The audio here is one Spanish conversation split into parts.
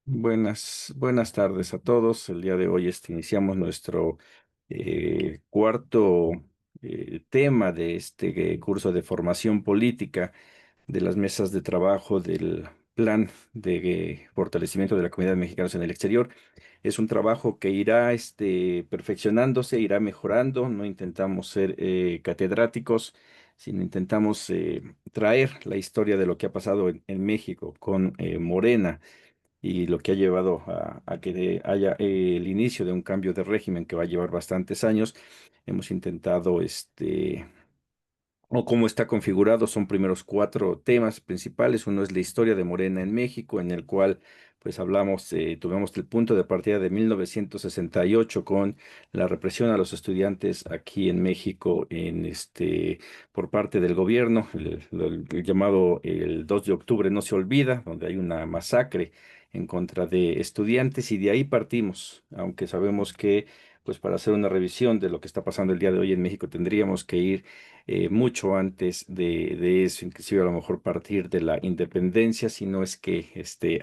Buenas tardes a todos. El día de hoy iniciamos nuestro cuarto tema de este curso de formación política de las mesas de trabajo del plan de fortalecimiento de la comunidad de mexicanos en el exterior. Es un trabajo que irá perfeccionándose, irá mejorando. No intentamos ser catedráticos, sino intentamos traer la historia de lo que ha pasado en México con Morena y lo que ha llevado a que haya el inicio de un cambio de régimen que va a llevar bastantes años. Hemos intentado, o cómo está configurado, son primeros cuatro temas principales. Uno es la historia de Morena en México, en el cual pues hablamos, tuvimos el punto de partida de 1968 con la represión a los estudiantes aquí en México por parte del gobierno, el llamado el 2 de octubre no se olvida, donde hay una masacre en contra de estudiantes, y de ahí partimos, aunque sabemos que pues para hacer una revisión de lo que está pasando el día de hoy en México tendríamos que ir mucho antes de eso, inclusive a lo mejor partir de la independencia, si no es que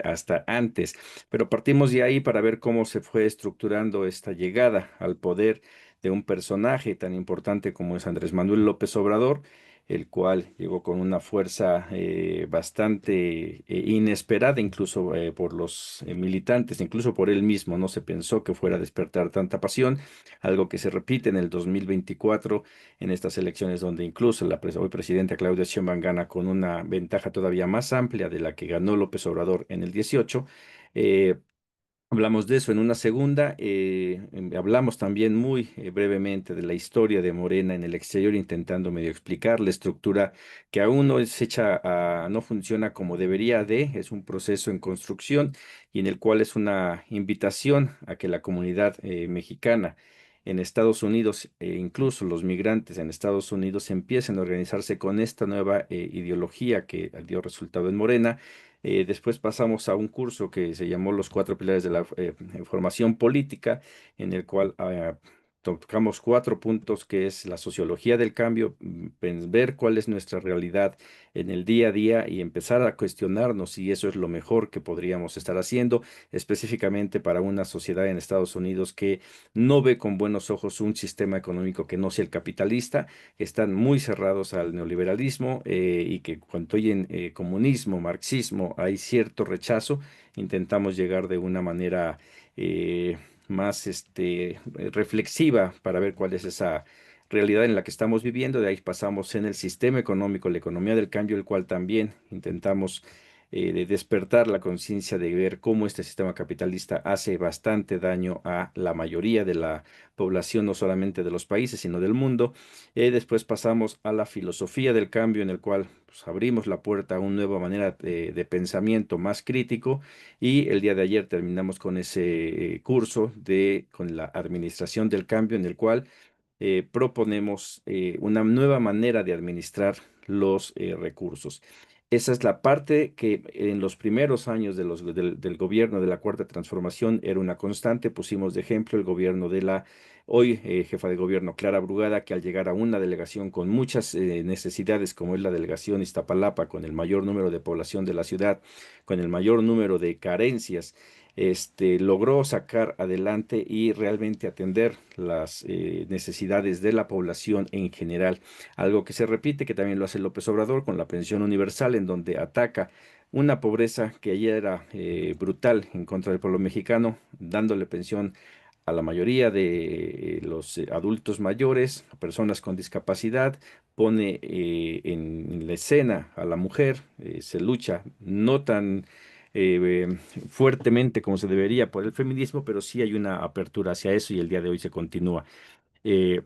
hasta antes. Pero partimos de ahí para ver cómo se fue estructurando esta llegada al poder de un personaje tan importante como es Andrés Manuel López Obrador, el cual llegó con una fuerza bastante inesperada, incluso por los militantes, incluso por él mismo. No se pensó que fuera a despertar tanta pasión, algo que se repite en el 2024 en estas elecciones, donde incluso hoy presidenta Claudia Sheinbaum gana con una ventaja todavía más amplia de la que ganó López Obrador en el 18. Eh, Hablamos de eso en una segunda. Hablamos también muy brevemente de la historia de Morena en el exterior, intentando medio explicar la estructura que aún no es hecha, no funciona como debería es un proceso en construcción y en el cual es una invitación a que la comunidad mexicana en Estados Unidos, incluso los migrantes en Estados Unidos, empiecen a organizarse con esta nueva ideología que dio resultado en Morena. Después pasamos a un curso que se llamó Los Cuatro Pilares de la Formación Política, en el cual tocamos cuatro puntos, que es la sociología del cambio, ver cuál es nuestra realidad en el día a día y empezar a cuestionarnos si eso es lo mejor que podríamos estar haciendo, específicamente para una sociedad en Estados Unidos que no ve con buenos ojos un sistema económico que no sea el capitalista, que están muy cerrados al neoliberalismo, y que cuando oyen comunismo, marxismo, hay cierto rechazo. Intentamos llegar de una manera más reflexiva para ver cuál es esa realidad en la que estamos viviendo. De ahí pasamos en el sistema económico, la economía del cambio, el cual también intentamos de despertar la conciencia de ver cómo este sistema capitalista hace bastante daño a la mayoría de la población, no solamente de los países, sino del mundo. Después pasamos a la filosofía del cambio, en el cual pues, abrimos la puerta a una nueva manera de pensamiento más crítico. Y el día de ayer terminamos con ese curso con la administración del cambio, en el cual proponemos una nueva manera de administrar los recursos. Esa es la parte que en los primeros años del gobierno de la Cuarta Transformación era una constante. Pusimos de ejemplo el gobierno de la hoy jefa de gobierno Clara Brugada, que al llegar a una delegación con muchas necesidades, como es la delegación Iztapalapa, con el mayor número de población de la ciudad, con el mayor número de carencias, logró sacar adelante y realmente atender las necesidades de la población en general. Algo que se repite, que también lo hace López Obrador con la pensión universal, en donde ataca una pobreza que ayer era brutal en contra del pueblo mexicano, dándole pensión a la mayoría de los adultos mayores, a personas con discapacidad, pone en la escena a la mujer, se lucha no tan fuertemente como se debería por el feminismo, pero sí hay una apertura hacia eso y el día de hoy se continúa. Eh,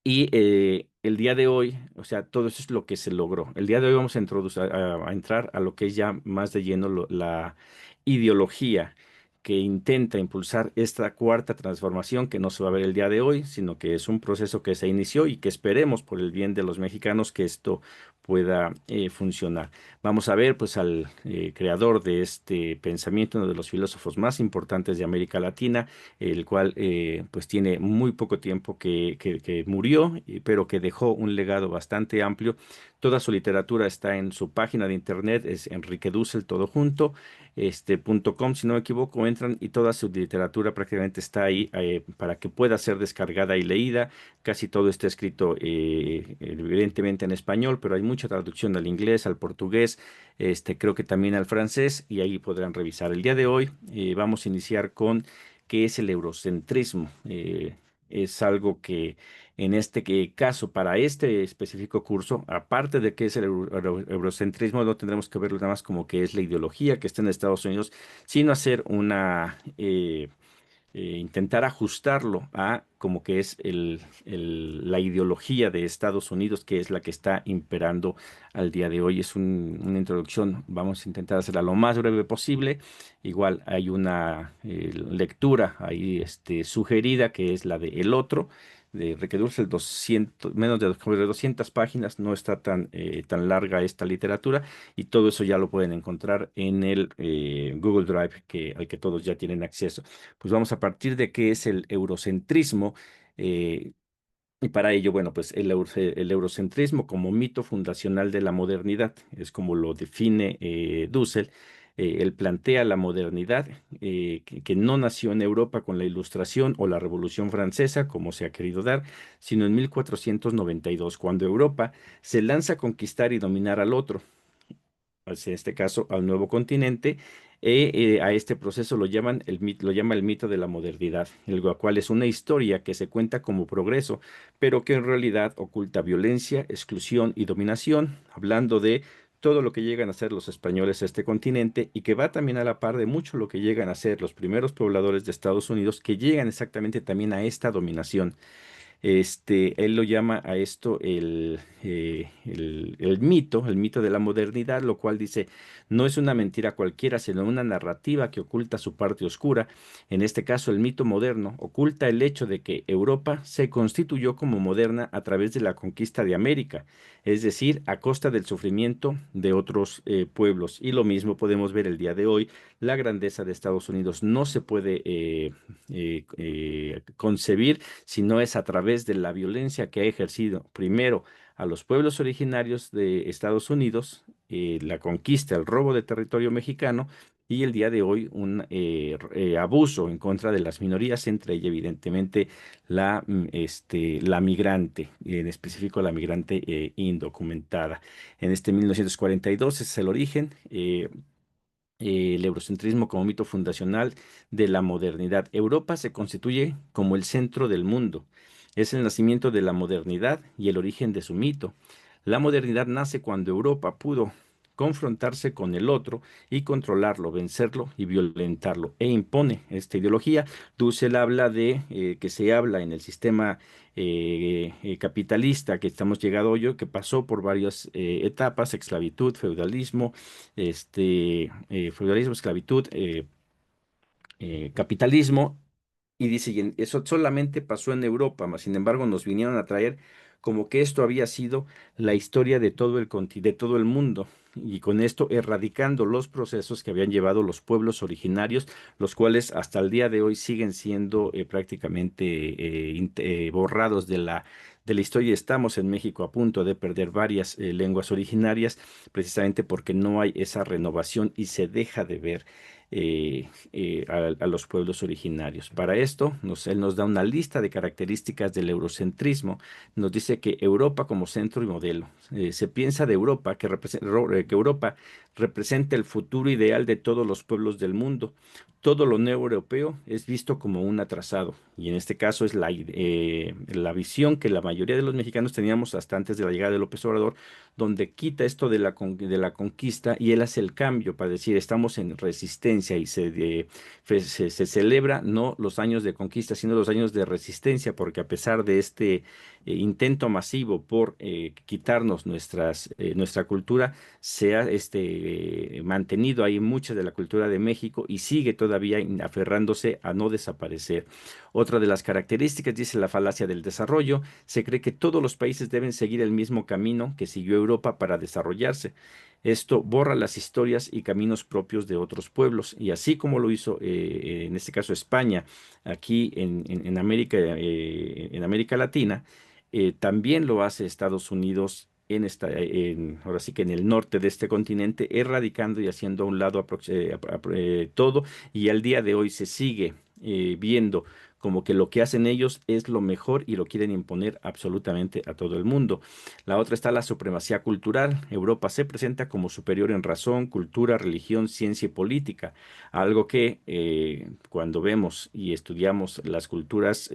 el día de hoy, o sea, todo eso es lo que se logró. El día de hoy vamos a introducir, a entrar a lo que es ya más de lleno la ideología que intenta impulsar esta cuarta transformación, que no se va a ver el día de hoy, sino que es un proceso que se inició y que esperemos por el bien de los mexicanos que esto pueda funcionar. Vamos a ver pues al creador de este pensamiento, uno de los filósofos más importantes de América Latina, el cual pues tiene muy poco tiempo que murió, pero que dejó un legado bastante amplio Toda su literatura está en su página de internet, es Enrique Dussel, todo junto, .com, si no me equivoco, entran y toda su literatura prácticamente está ahí para que pueda ser descargada y leída. Casi todo está escrito evidentemente en español, pero hay mucha traducción al inglés, al portugués, creo que también al francés, y ahí podrán revisar. El día de hoy vamos a iniciar con qué es el eurocentrismo. Es algo que en este caso, para este específico curso, aparte de que es el eurocentrismo, no tendremos que verlo nada más como que es la ideología que está en Estados Unidos, sino hacer intentar ajustarlo a como que es la ideología de Estados Unidos, que es la que está imperando al día de hoy. Es una introducción, vamos a intentar hacerla lo más breve posible. Igual hay una lectura ahí sugerida, que es la de El Otro, de Enrique Dussel, 200, menos de 200 páginas, no está tan larga esta literatura, y todo eso ya lo pueden encontrar en el Google Drive, al que todos ya tienen acceso. Pues vamos a partir de qué es el eurocentrismo. eh, y para ello, bueno, pues el eurocentrismo como mito fundacional de la modernidad, es como lo define Dussel. Él plantea la modernidad que no nació en Europa con la Ilustración o la Revolución Francesa, como se ha querido dar, sino en 1492, cuando Europa se lanza a conquistar y dominar al otro, pues, en este caso al nuevo continente. A este proceso lo llama el mito de la modernidad, el cual es una historia que se cuenta como progreso, pero que en realidad oculta violencia, exclusión y dominación, hablando de todo lo que llegan a ser los españoles a este continente, y que va también a la par de mucho lo que llegan a ser los primeros pobladores de Estados Unidos, que llegan exactamente también a esta dominación. Él lo llama a esto el mito de la modernidad, lo cual dice, no es una mentira cualquiera, sino una narrativa que oculta su parte oscura. En este caso, el mito moderno oculta el hecho de que Europa se constituyó como moderna a través de la conquista de América, es decir, a costa del sufrimiento de otros pueblos. Y lo mismo podemos ver el día de hoy. La grandeza de Estados Unidos no se puede concebir si no es a través de la violencia que ha ejercido primero a los pueblos originarios de Estados Unidos, la conquista, el robo de territorio mexicano, y el día de hoy un abuso en contra de las minorías, entre ellas evidentemente la migrante, en específico la migrante indocumentada. En 1942 ese es el origen. El eurocentrismo como mito fundacional de la modernidad. Europa se constituye como el centro del mundo. Es el nacimiento de la modernidad y el origen de su mito. La modernidad nace cuando Europa pudo confrontarse con el otro y controlarlo, vencerlo y violentarlo, e impone esta ideología. Dussel habla de que se habla en el sistema capitalista que estamos llegado hoy, que pasó por varias etapas: esclavitud, feudalismo, esclavitud, capitalismo, y dice, y eso solamente pasó en Europa, mas sin embargo nos vinieron a traer como que esto había sido la historia de todo de todo el mundo, y con esto erradicando los procesos que habían llevado los pueblos originarios, los cuales hasta el día de hoy siguen siendo prácticamente borrados de la historia. Estamos en México a punto de perder varias lenguas originarias, precisamente porque no hay esa renovación y se deja de ver a los pueblos originarios. Para esto, él nos da una lista de características del eurocentrismo. Nos dice que Europa como centro y modelo. Se piensa de Europa que Europa representa el futuro ideal de todos los pueblos del mundo. Todo lo neo-europeo es visto como un atrasado, y en este caso es la visión que la mayoría de los mexicanos teníamos hasta antes de la llegada de López Obrador, donde quita esto de la conquista y él hace el cambio para decir estamos en resistencia, y se celebra no los años de conquista, sino los años de resistencia, porque a pesar de este intento masivo por quitarnos nuestra cultura, se ha mantenido ahí mucha de la cultura de México y sigue todavía aferrándose a no desaparecer. Otra de las características, dice, la falacia del desarrollo. Se cree que todos los países deben seguir el mismo camino que siguió Europa para desarrollarse. Esto borra las historias y caminos propios de otros pueblos, y así como lo hizo en este caso España, aquí en América Latina, también lo hace Estados Unidos ahora sí que en el norte de este continente, erradicando y haciendo a un lado todo, y al día de hoy se sigue viendo como que lo que hacen ellos es lo mejor y lo quieren imponer absolutamente a todo el mundo. La otra está la supremacía cultural. Europa se presenta como superior en razón, cultura, religión, ciencia y política, algo que cuando vemos y estudiamos las culturas,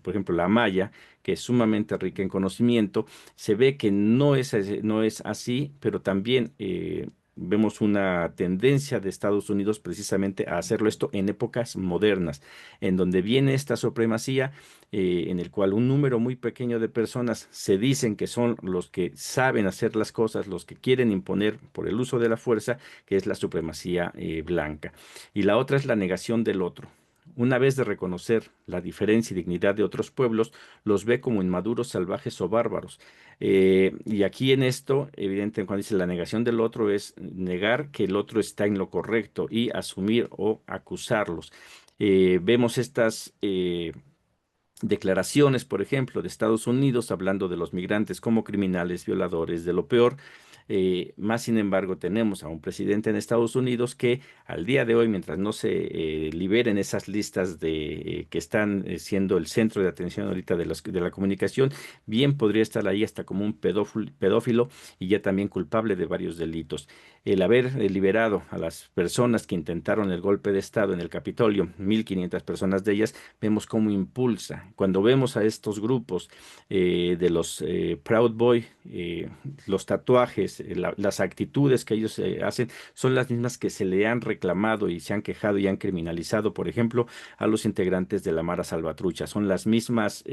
por ejemplo, la maya, que es sumamente rica en conocimiento, se ve que no es así, pero también vemos una tendencia de Estados Unidos precisamente a hacerlo esto en épocas modernas, en donde viene esta supremacía, en el cual un número muy pequeño de personas se dicen que son los que saben hacer las cosas, los que quieren imponer por el uso de la fuerza, que es la supremacía blanca. Y la otra es la negación del otro. Una vez de reconocer la diferencia y dignidad de otros pueblos, los ve como inmaduros, salvajes o bárbaros. Y aquí en esto, evidentemente, cuando dice la negación del otro, es negar que el otro está en lo correcto y asumir o acusarlos. Vemos estas declaraciones, por ejemplo, de Estados Unidos hablando de los migrantes como criminales, violadores, de lo peor. Más sin embargo, tenemos a un presidente en Estados Unidos que al día de hoy, mientras no se liberen esas listas que están siendo el centro de atención ahorita de la comunicación, bien podría estar ahí hasta como un pedófilo y ya también culpable de varios delitos. El haber liberado a las personas que intentaron el golpe de Estado en el Capitolio, 1.500 personas de ellas, vemos cómo impulsa. Cuando vemos a estos grupos de los Proud Boy, los tatuajes, las actitudes que ellos hacen, son las mismas que se le han reclamado y se han quejado y han criminalizado, por ejemplo, a los integrantes de la Mara Salvatrucha. Son las mismas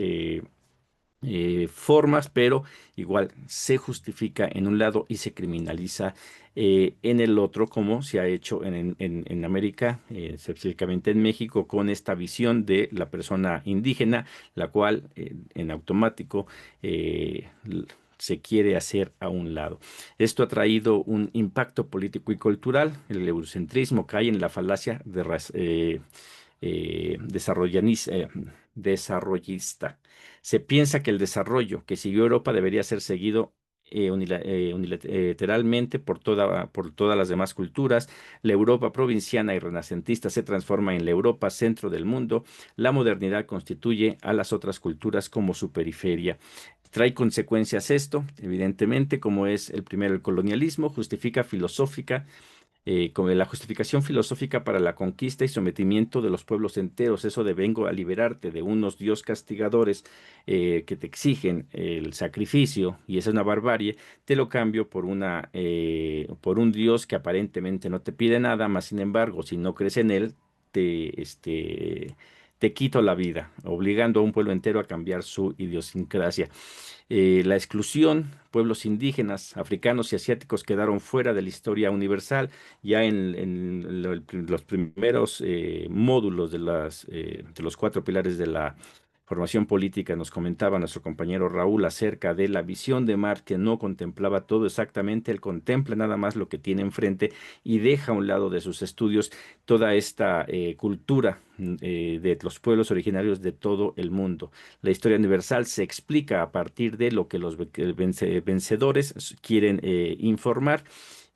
formas, pero igual se justifica en un lado y se criminaliza en el otro, como se ha hecho en América, específicamente en México, con esta visión de la persona indígena, la cual en automático se quiere hacer a un lado. Esto ha traído un impacto político y cultural. El eurocentrismo cae en la falacia de desarrollista. Se piensa que el desarrollo que siguió Europa debería ser seguido unilateralmente por todas las demás culturas. La Europa provinciana y renacentista se transforma en la Europa centro del mundo. La modernidad constituye a las otras culturas como su periferia. Trae consecuencias esto, evidentemente, como es el primero, el colonialismo, justifica filosófica como la justificación filosófica para la conquista y sometimiento de los pueblos enteros, eso de vengo a liberarte de unos dios castigadores que te exigen el sacrificio, y esa es una barbarie, te lo cambio por un dios que aparentemente no te pide nada, más sin embargo, si no crees en él, te quito la vida, obligando a un pueblo entero a cambiar su idiosincrasia. La exclusión, pueblos indígenas, africanos y asiáticos quedaron fuera de la historia universal. Ya los primeros módulos de los cuatro pilares de la formación política nos comentaba nuestro compañero Raúl acerca de la visión de Marx que no contemplaba todo exactamente, él contempla nada más lo que tiene enfrente y deja a un lado de sus estudios toda esta cultura de los pueblos originarios de todo el mundo. La historia universal se explica a partir de lo que los vencedores quieren informar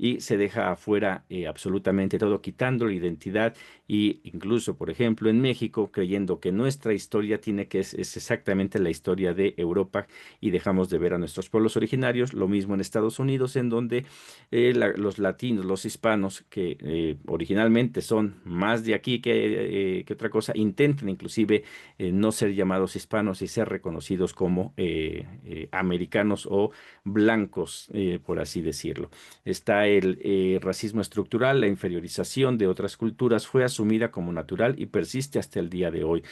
y se deja afuera absolutamente todo, quitando la identidad y incluso, por ejemplo, en México, creyendo que nuestra historia es exactamente la historia de Europa y dejamos de ver a nuestros pueblos originarios. Lo mismo en Estados Unidos, en donde los latinos, los hispanos, que originalmente son más de aquí que otra cosa, intentan inclusive no ser llamados hispanos y ser reconocidos como americanos o blancos, por así decirlo. Está el racismo estructural, la inferiorización de otras culturas fue asumida como natural y persiste hasta el día de hoy.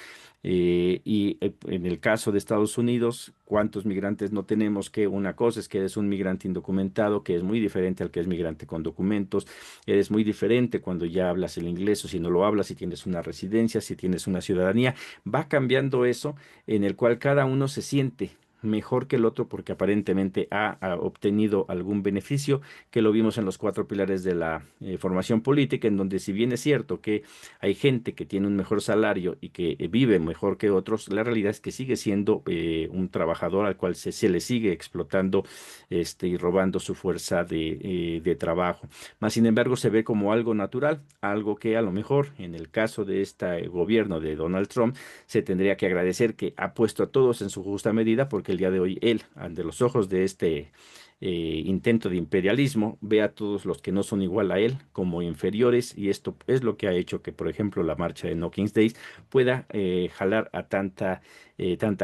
En el caso de Estados Unidos, ¿cuántos migrantes no tenemos? Que una cosa es que eres un migrante indocumentado, que es muy diferente al que es migrante con documentos. Eres muy diferente cuando ya hablas el inglés o si no lo hablas, si tienes una residencia, si tienes una ciudadanía. Va cambiando eso en el cual cada uno se siente mejor que el otro porque aparentemente ha obtenido algún beneficio, que lo vimos en los cuatro pilares de la formación política, en donde si bien es cierto que hay gente que tiene un mejor salario y que vive mejor que otros, la realidad es que sigue siendo un trabajador al cual se le sigue explotando y robando su fuerza de trabajo. Más sin embargo, se ve como algo natural, algo que a lo mejor en el caso de este gobierno de Donald Trump se tendría que agradecer, que ha puesto a todos en su justa medida, porque el día de hoy él, ante los ojos de este intento de imperialismo, ve a todos los que no son igual a él como inferiores, y esto es lo que ha hecho que, por ejemplo, la marcha de No King's Days pueda jalar a tanta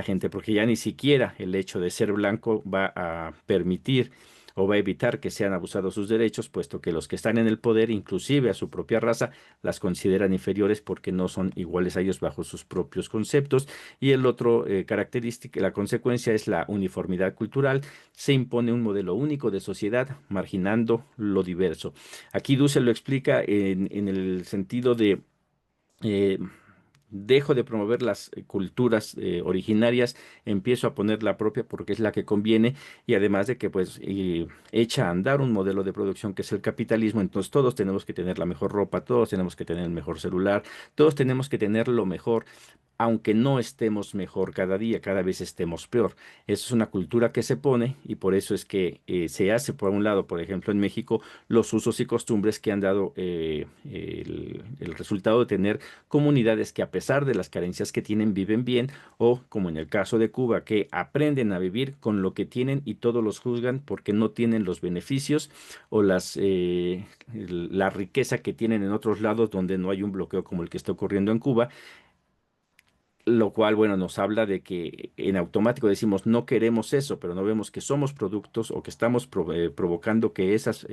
gente, porque ya ni siquiera el hecho de ser blanco va a permitir o va a evitar que sean abusados sus derechos, puesto que los que están en el poder, inclusive a su propia raza, las consideran inferiores porque no son iguales a ellos bajo sus propios conceptos. Y el otro característica, la consecuencia es la uniformidad cultural. Se impone un modelo único de sociedad, marginando lo diverso. Aquí Dussel lo explica en el sentido de eh, dejo de promover las culturas originarias, empiezo a poner la propia porque es la que conviene, y además de que pues echa a andar un modelo de producción que es el capitalismo. Entonces todos tenemos que tener la mejor ropa, todos tenemos que tener el mejor celular, todos tenemos que tener lo mejor, aunque no estemos mejor cada día, cada vez estemos peor. Eso es una cultura que se pone, y por eso es que se hace, por un lado, por ejemplo, en México, los usos y costumbres que han dado el resultado de tener comunidades que, a pesar de las carencias que tienen, viven bien, o como en el caso de Cuba, que aprenden a vivir con lo que tienen y todos los juzgan porque no tienen los beneficios o la riqueza que tienen en otros lados donde no hay un bloqueo como el que está ocurriendo en Cuba. Lo cual, bueno, nos habla de que en automático decimos no queremos eso, pero no vemos que somos productos o que estamos provocando que esas,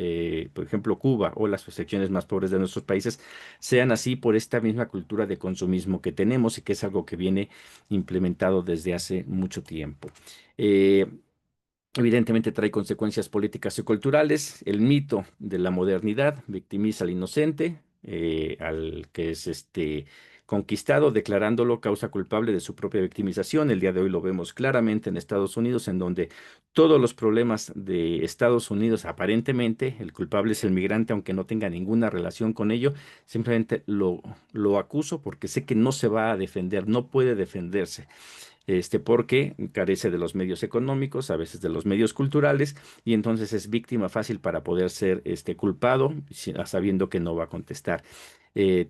por ejemplo, Cuba o las secciones más pobres de nuestros países sean así por esta misma cultura de consumismo que tenemos, y que es algo que viene implementado desde hace mucho tiempo. Eh, Evidentemente trae consecuencias políticas y culturales. El mito de la modernidad victimiza al inocente, al que es conquistado, declarándolo causa culpable de su propia victimización. El día de hoy lo vemos claramente en Estados Unidos, en donde todos los problemas de Estados Unidos, aparentemente, el culpable es el migrante, aunque no tenga ninguna relación con ello. Simplemente lo acuso porque sé que no se va a defender, no puede defenderse, porque carece de los medios económicos, a veces de los medios culturales, y entonces es víctima fácil para poder ser culpado, sabiendo que no va a contestar.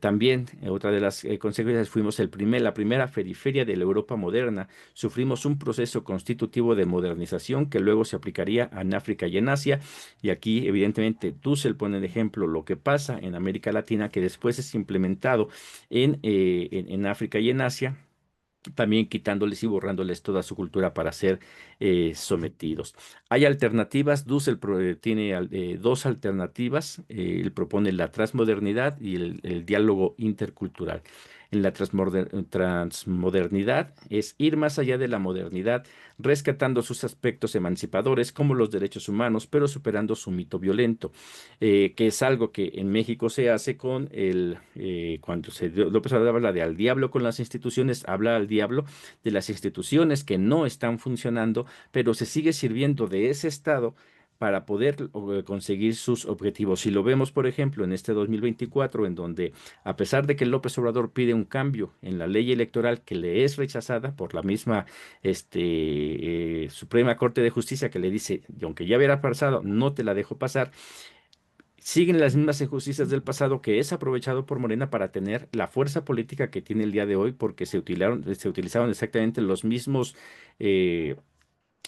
También, otra de las consecuencias, fuimos la primera periferia de la Europa moderna. Sufrimos un proceso constitutivo de modernización que luego se aplicaría en África y en Asia. Y aquí, evidentemente, Dussel pone de ejemplo lo que pasa en América Latina, que después es implementado en África y en Asia, también quitándoles y borrándoles toda su cultura para ser sometidos. Hay alternativas. Dussel tiene dos alternativas. Él propone la transmodernidad y el diálogo intercultural. En la transmodernidad es ir más allá de la modernidad, rescatando sus aspectos emancipadores como los derechos humanos, pero superando su mito violento, que es algo que en México se hace con cuando López Obrador habla de al diablo con las instituciones, habla al diablo de las instituciones que no están funcionando, pero se sigue sirviendo de ese Estado para poder conseguir sus objetivos. Si lo vemos, por ejemplo, en este 2024, en donde, a pesar de que López Obrador pide un cambio en la ley electoral que le es rechazada por la misma Suprema Corte de Justicia, que le dice, y aunque ya hubiera pasado, no te la dejo pasar, siguen las mismas injusticias del pasado, que es aprovechado por Morena para tener la fuerza política que tiene el día de hoy, porque se utilizaron exactamente los mismos eh,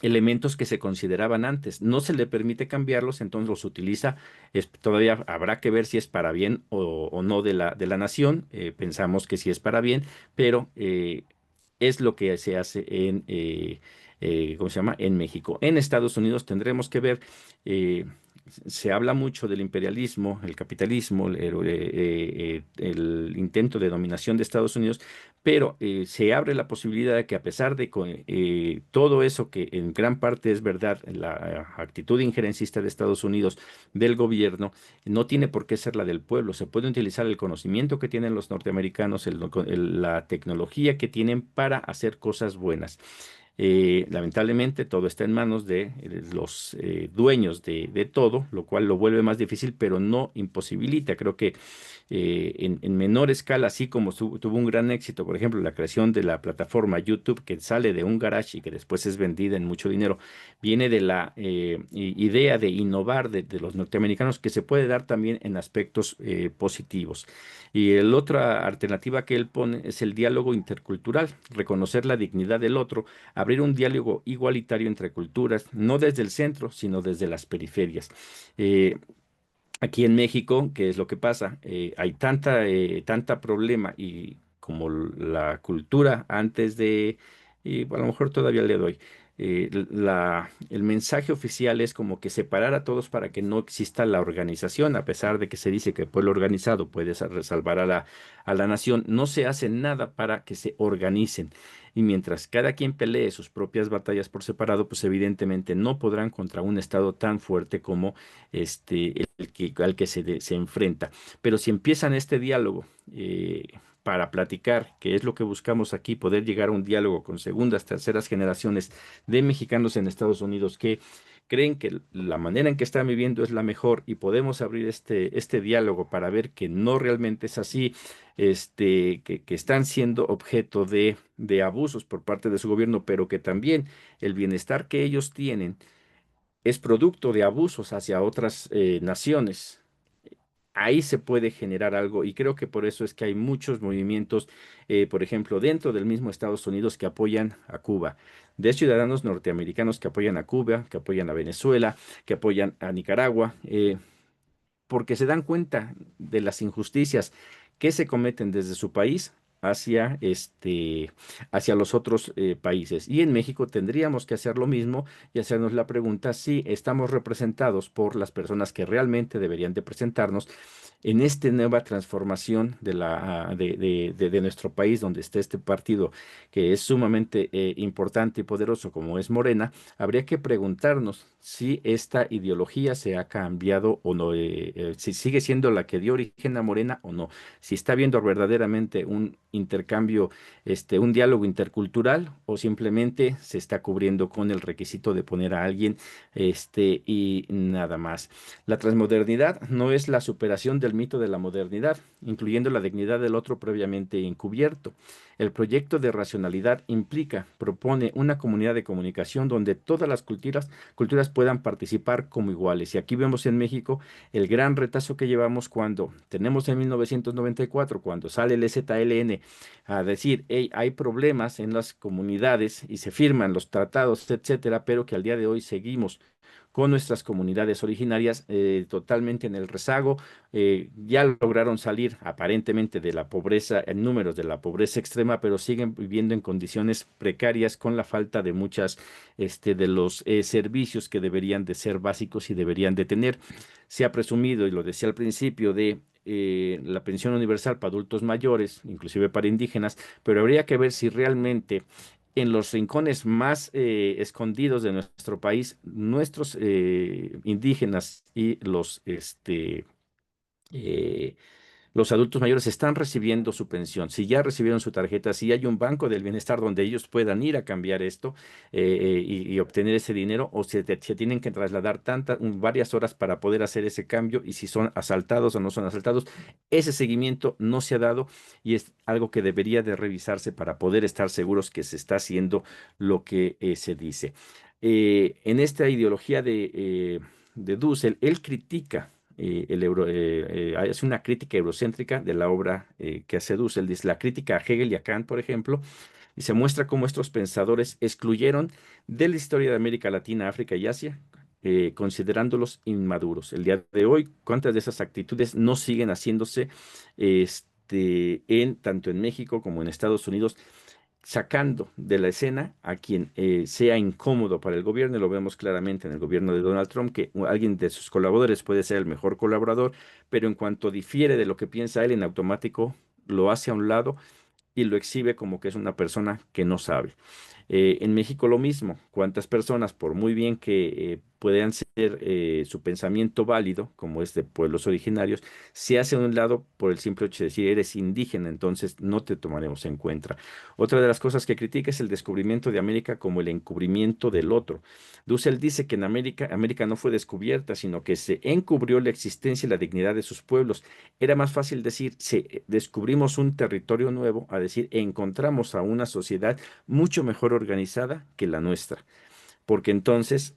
elementos que se consideraban antes. No se le permite cambiarlos, entonces los utiliza. Todavía habrá que ver si es para bien o no de la nación. Pensamos que sí es para bien, pero es lo que se hace ¿cómo se llama? En México. En Estados Unidos tendremos que ver. Se habla mucho del imperialismo, el capitalismo, el intento de dominación de Estados Unidos, pero se abre la posibilidad de que, a pesar de todo eso, que en gran parte es verdad, la actitud injerencista de Estados Unidos, del gobierno, no tiene por qué ser la del pueblo. Se puede utilizar el conocimiento que tienen los norteamericanos, la tecnología que tienen para hacer cosas buenas. Lamentablemente todo está en manos de los dueños de todo, lo cual lo vuelve más difícil, pero no imposibilita. Creo que en menor escala, así como tuvo un gran éxito, por ejemplo, la creación de la plataforma YouTube, que sale de un garage y que después es vendida en mucho dinero, viene de la idea de innovar de los norteamericanos, que se puede dar también en aspectos positivos. Y la otra alternativa que él pone es el diálogo intercultural, reconocer la dignidad del otro, abrir un diálogo igualitario entre culturas, no desde el centro, sino desde las periferias. Eh, Aquí en México, ¿qué es lo que pasa? Hay tanta problema y como la cultura antes de, y a lo mejor todavía le doy, el mensaje oficial es como que separar a todos para que no exista la organización, a pesar de que se dice que el pueblo organizado puede salvar a la nación, no se hace nada para que se organicen. Y mientras cada quien pelee sus propias batallas por separado, pues evidentemente no podrán contra un Estado tan fuerte como al que se enfrenta. Pero si empiezan este diálogo para platicar, que es lo que buscamos aquí, poder llegar a un diálogo con segundas, terceras generaciones de mexicanos en Estados Unidos que creen que la manera en que están viviendo es la mejor y podemos abrir este diálogo para ver que no realmente es así, que están siendo objeto de abusos por parte de su gobierno, pero que también el bienestar que ellos tienen es producto de abusos hacia otras naciones. Ahí se puede generar algo y creo que por eso es que hay muchos movimientos, por ejemplo, dentro del mismo Estados Unidos que apoyan a Cuba, de ciudadanos norteamericanos que apoyan a Cuba, que apoyan a Venezuela, que apoyan a Nicaragua. Porque se dan cuenta de las injusticias que se cometen desde su país hacia los otros países. Y en México tendríamos que hacer lo mismo y hacernos la pregunta si estamos representados por las personas que realmente deberían de presentarnos en esta nueva transformación de nuestro país, donde está este partido que es sumamente importante y poderoso como es Morena. Habría que preguntarnos si esta ideología se ha cambiado o no, si sigue siendo la que dio origen a Morena o no, si está habiendo verdaderamente un intercambio, un diálogo intercultural o simplemente se está cubriendo con el requisito de poner a alguien, y nada más. La transmodernidad no es la superación del mito de la modernidad, incluyendo la dignidad del otro previamente encubierto. El proyecto de racionalidad propone una comunidad de comunicación donde todas las culturas puedan participar como iguales. Y aquí vemos en México el gran retazo que llevamos cuando tenemos en 1994, cuando sale el EZLN a decir, hey, hay problemas en las comunidades y se firman los tratados, etcétera, pero que al día de hoy seguimos con nuestras comunidades originarias totalmente en el rezago. Ya lograron salir aparentemente de la pobreza, en números de la pobreza extrema, pero siguen viviendo en condiciones precarias con la falta de muchas de los servicios que deberían de ser básicos y deberían de tener. Se ha presumido, y lo decía al principio, de la pensión universal para adultos mayores, inclusive para indígenas, pero habría que ver si realmente en los rincones más escondidos de nuestro país, nuestros indígenas y eh, los adultos mayores están recibiendo su pensión, si ya recibieron su tarjeta, si hay un banco del bienestar donde ellos puedan ir a cambiar esto y obtener ese dinero, o se tienen que trasladar varias horas para poder hacer ese cambio, y si son asaltados o no son asaltados, ese seguimiento no se ha dado y es algo que debería de revisarse para poder estar seguros que se está haciendo lo que se dice. En esta ideología de Dussel, él critica hace una crítica eurocéntrica de la obra que hace Dussel, dice la crítica a Hegel y a Kant, por ejemplo, y se muestra cómo estos pensadores excluyeron de la historia de América Latina, África y Asia, considerándolos inmaduros. El día de hoy, cuántas de esas actitudes no siguen haciéndose tanto en México como en Estados Unidos, sacando de la escena a quien sea incómodo para el gobierno, y lo vemos claramente en el gobierno de Donald Trump, que alguien de sus colaboradores puede ser el mejor colaborador, pero en cuanto difiere de lo que piensa él, en automático lo hace a un lado y lo exhibe como que es una persona que no sabe. En México lo mismo, cuántas personas, por muy bien que puedan ser su pensamiento válido, como es de pueblos originarios, se hace a un lado por el simple hecho de decir eres indígena, entonces no te tomaremos en cuenta. Otra de las cosas que critica es el descubrimiento de América como el encubrimiento del otro. Dussel dice que en América no fue descubierta, sino que se encubrió la existencia y la dignidad de sus pueblos. Era más fácil decir, descubrimos un territorio nuevo, a decir, encontramos a una sociedad mucho mejor organizada que la nuestra, porque entonces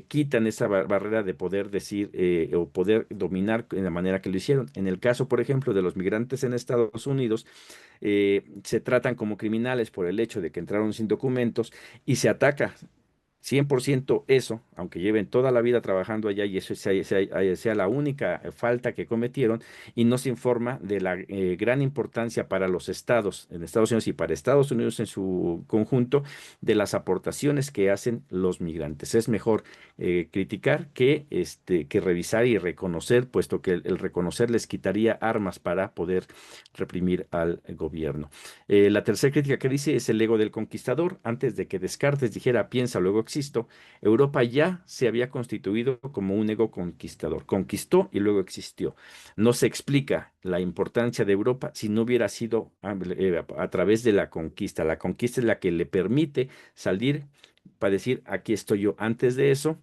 quitan esa barrera de poder decir o poder dominar en la manera que lo hicieron. En el caso, por ejemplo, de los migrantes en Estados Unidos, se tratan como criminales por el hecho de que entraron sin documentos y se ataca 100% eso, aunque lleven toda la vida trabajando allá y eso sea la única falta que cometieron, y no se informa de la gran importancia para los estados, en Estados Unidos y para Estados Unidos en su conjunto, de las aportaciones que hacen los migrantes. Es mejor criticar que revisar y reconocer, puesto que el reconocer les quitaría armas para poder reprimir al gobierno. La tercera crítica que dice es el ego del conquistador. Antes de que Descartes dijera piensa, luego existo, Europa ya se había constituido como un ego conquistador. Conquistó y luego existió. No se explica la importancia de Europa si no hubiera sido a través de la conquista. La conquista es la que le permite salir para decir aquí estoy yo. Antes de eso,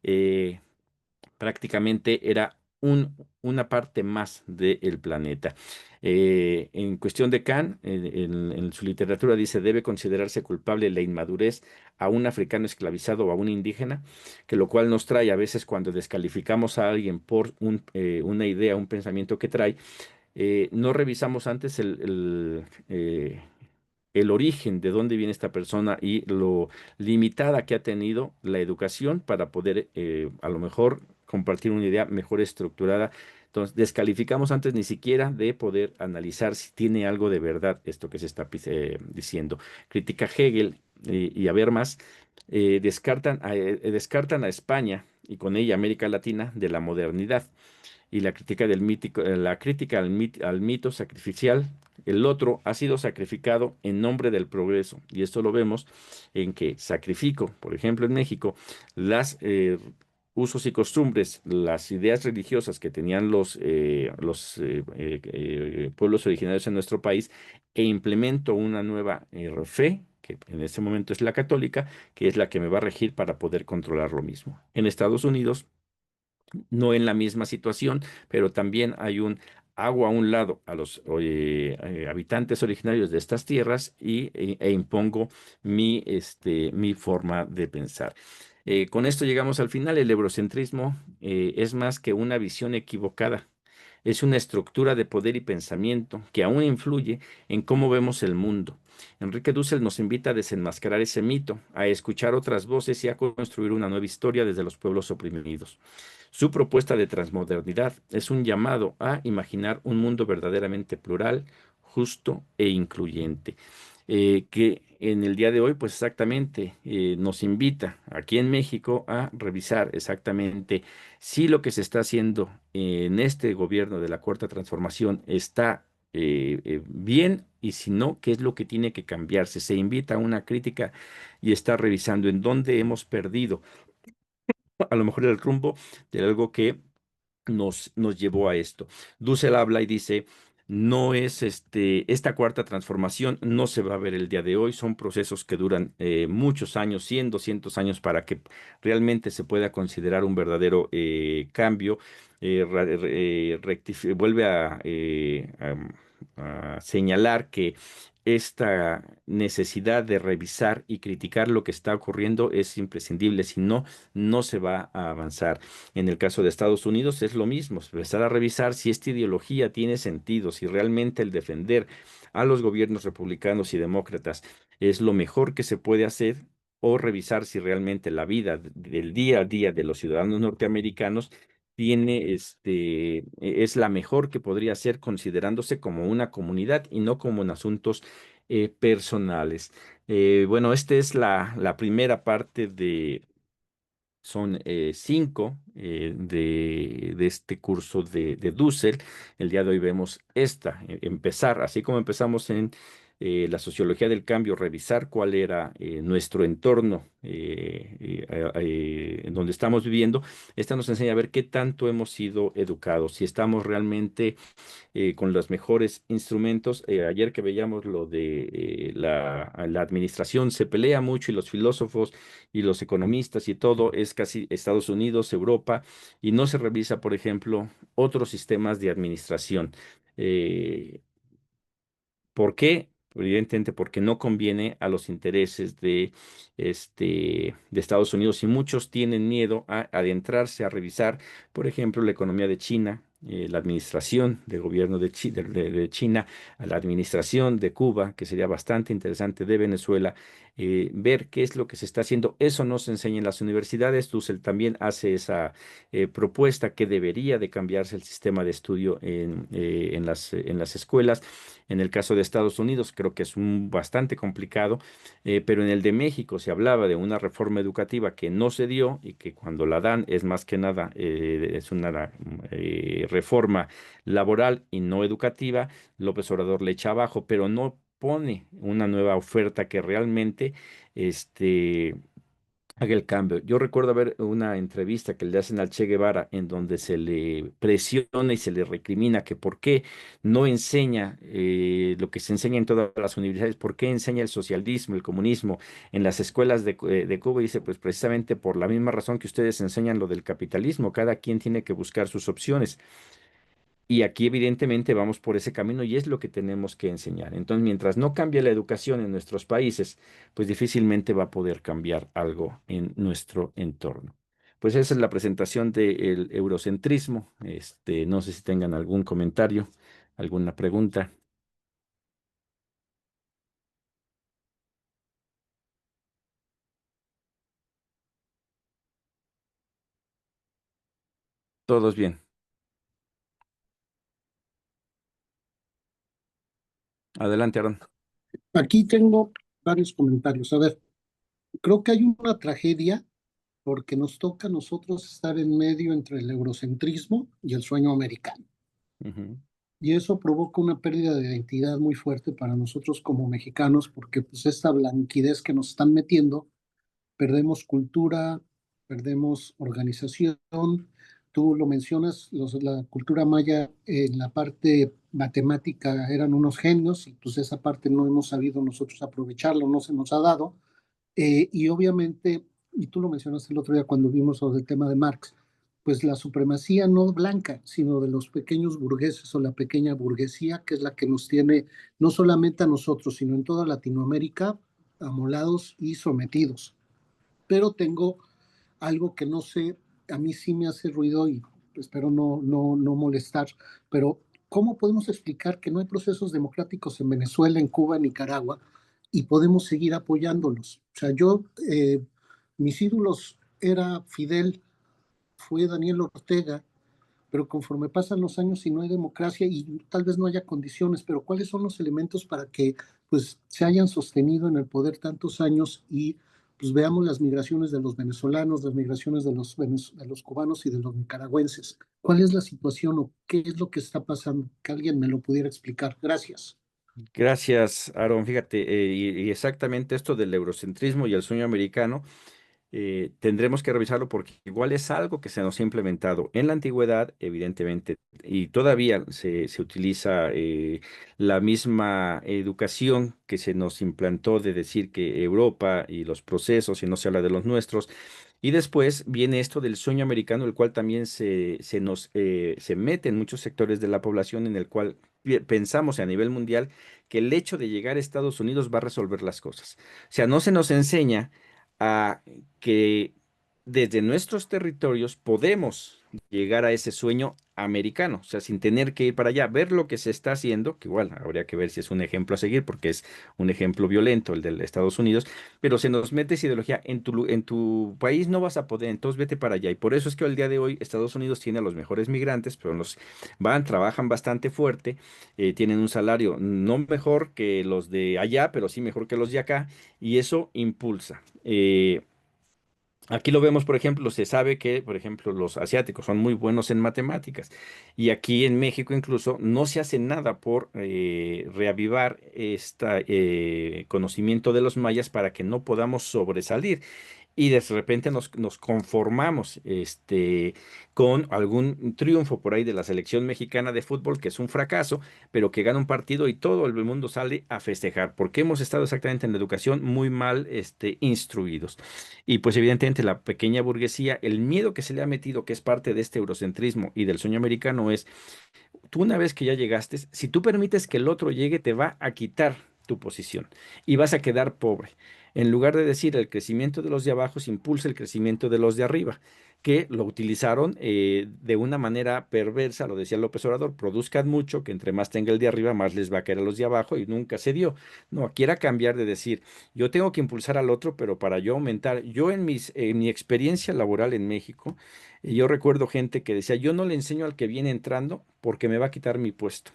eh, prácticamente era una parte más del planeta. En cuestión de Kant, en su literatura dice, debe considerarse culpable la inmadurez a un africano esclavizado o a un indígena, que lo cual nos trae a veces cuando descalificamos a alguien por una idea, un pensamiento que trae, no revisamos antes el origen de dónde viene esta persona y lo limitada que ha tenido la educación para poder a lo mejor compartir una idea mejor estructurada. Entonces, descalificamos antes ni siquiera de poder analizar si tiene algo de verdad esto que se está diciendo. Critica Hegel y Habermas, descartan a España y con ella América Latina de la modernidad y la crítica la crítica al mito sacrificial. El otro ha sido sacrificado en nombre del progreso. Y esto lo vemos en que sacrifico, por ejemplo, en México, las usos y costumbres, las ideas religiosas que tenían los pueblos originarios en nuestro país e implemento una nueva fe, que en este momento es la católica, que es la que me va a regir para poder controlar lo mismo. En Estados Unidos, no en la misma situación, pero también hay un hago a un lado a los habitantes originarios de estas tierras e impongo mi forma de pensar. Con esto llegamos al final. El eurocentrismo es más que una visión equivocada. Es una estructura de poder y pensamiento que aún influye en cómo vemos el mundo. Enrique Dussel nos invita a desenmascarar ese mito, a escuchar otras voces y a construir una nueva historia desde los pueblos oprimidos. Su propuesta de transmodernidad es un llamado a imaginar un mundo verdaderamente plural, justo e incluyente, que en el día de hoy, pues exactamente, nos invita aquí en México a revisar exactamente si lo que se está haciendo en este gobierno de la Cuarta Transformación está bien y si no, qué es lo que tiene que cambiarse. Se invita a una crítica y está revisando en dónde hemos perdido a lo mejor el rumbo de algo que nos llevó a esto. Dussel habla y dice, no es esta cuarta transformación, no se va a ver el día de hoy, son procesos que duran muchos años, 100, 200 años para que realmente se pueda considerar un verdadero cambio. Vuelve a señalar que esta necesidad de revisar y criticar lo que está ocurriendo es imprescindible, si no, no se va a avanzar. En el caso de Estados Unidos es lo mismo, empezar a revisar si esta ideología tiene sentido, si realmente el defender a los gobiernos republicanos y demócratas es lo mejor que se puede hacer, o revisar si realmente la vida del día a día de los ciudadanos norteamericanos es la mejor que podría ser considerándose como una comunidad y no como en asuntos personales. Bueno, esta es la primera parte son cinco de este curso de Dussel. El día de hoy vemos esta, empezar, así como empezamos la sociología del cambio, revisar cuál era nuestro entorno en donde estamos viviendo. Esta nos enseña a ver qué tanto hemos sido educados, si estamos realmente con los mejores instrumentos. Ayer que veíamos lo de la administración, se pelea mucho y los filósofos y los economistas y todo es casi Estados Unidos, Europa, y no se revisa, por ejemplo, otros sistemas de administración. Eh, ¿Por qué? Evidentemente porque no conviene a los intereses de Estados Unidos y muchos tienen miedo a adentrarse, a revisar, por ejemplo, la economía de China, la administración de gobierno de China, a la administración de Cuba, que sería bastante interesante, de Venezuela, ver qué es lo que se está haciendo. Eso no se enseña en las universidades. Dussel también hace esa propuesta que debería de cambiarse el sistema de estudio en las escuelas. En el caso de Estados Unidos, creo que es bastante complicado, pero en el de México se hablaba de una reforma educativa que no se dio y que cuando la dan es más que nada, es una reforma laboral y no educativa. López Obrador le echa abajo, pero no pone una nueva oferta que realmente este, haga el cambio. Yo recuerdo ver una entrevista que le hacen al Che Guevara en donde se le presiona y se le recrimina que por qué no enseña lo que se enseña en todas las universidades, por qué enseña el socialismo, el comunismo en las escuelas de Cuba. Y dice, pues precisamente por la misma razón que ustedes enseñan lo del capitalismo, cada quien tiene que buscar sus opciones. Y aquí evidentemente vamos por ese camino y es lo que tenemos que enseñar. Entonces, mientras no cambie la educación en nuestros países, pues difícilmente va a poder cambiar algo en nuestro entorno. Pues esa es la presentación del eurocentrismo. No sé si tengan algún comentario, alguna pregunta. Todos bien. Adelante, Aaron. Aquí tengo varios comentarios. A ver, creo que hay una tragedia porque nos toca a nosotros estar en medio entre el eurocentrismo y el sueño americano. Ujú. Y eso provoca una pérdida de identidad muy fuerte para nosotros como mexicanos, porque pues esta blanquidez que nos están metiendo, perdemos cultura, perdemos organización. Tú lo mencionas, la cultura maya en la parte matemática eran unos genios y pues esa parte no hemos sabido nosotros aprovecharlo, no se nos ha dado. Y obviamente, y tú lo mencionaste el otro día cuando vimos sobre el tema de Marx, pues la supremacía no blanca, sino de los pequeños burgueses o la pequeña burguesía, que es la que nos tiene no solamente a nosotros, sino en toda Latinoamérica, amolados y sometidos. Pero tengo algo que no sé, a mí sí me hace ruido y espero no molestar, pero ¿cómo podemos explicar que no hay procesos democráticos en Venezuela, en Cuba, en Nicaragua y podemos seguir apoyándolos? O sea, mis ídolos era Fidel, fue Daniel Ortega, pero conforme pasan los años y no hay democracia y tal vez no haya condiciones, pero ¿cuáles son los elementos para que pues se hayan sostenido en el poder tantos años y pues veamos las migraciones de los venezolanos, las migraciones de los cubanos y de los nicaragüenses? ¿Cuál es la situación o qué es lo que está pasando? Que alguien me lo pudiera explicar. Gracias. Gracias, Aaron. Fíjate, y exactamente esto del eurocentrismo y el sueño americano. Tendremos que revisarlo porque igual es algo que se nos ha implementado en la antigüedad, evidentemente, y todavía se utiliza la misma educación que se nos implantó de decir que Europa y los procesos, y no se habla de los nuestros. Y después viene esto del sueño americano, el cual también se mete en muchos sectores de la población, en el cual pensamos a nivel mundial que el hecho de llegar a Estados Unidos va a resolver las cosas. O sea, no se nos enseña a que desde nuestros territorios podemos llegar a ese sueño americano, o sea, sin tener que ir para allá, ver lo que se está haciendo, que igual habría que ver si es un ejemplo a seguir, porque es un ejemplo violento el de Estados Unidos, pero se nos mete esa ideología, en tu país no vas a poder, entonces vete para allá. Y por eso es que al día de hoy Estados Unidos tiene a los mejores migrantes, pero los van, trabajan bastante fuerte, tienen un salario no mejor que los de allá, pero sí mejor que los de acá, y eso impulsa. Aquí lo vemos, por ejemplo, se sabe que, por ejemplo, los asiáticos son muy buenos en matemáticas y aquí en México incluso no se hace nada por reavivar este conocimiento de los mayas para que no podamos sobresalir y de repente nos conformamos con algún triunfo por ahí de la selección mexicana de fútbol, que es un fracaso, pero que gana un partido y todo el mundo sale a festejar, porque hemos estado exactamente en la educación muy mal instruidos. Y pues evidentemente la pequeña burguesía, el miedo que se le ha metido, que es parte de este eurocentrismo y del sueño americano, es tú una vez que ya llegaste, si tú permites que el otro llegue, te va a quitar tu posición y vas a quedar pobre. En lugar de decir el crecimiento de los de abajo se impulsa el crecimiento de los de arriba, que lo utilizaron de una manera perversa, lo decía López Obrador, produzcan mucho, que entre más tenga el de arriba, más les va a caer a los de abajo y nunca se dio. No, aquí era cambiar de decir, yo tengo que impulsar al otro, pero para yo aumentar, yo en mi experiencia laboral en México, y yo recuerdo gente que decía, yo no le enseño al que viene entrando porque me va a quitar mi puesto.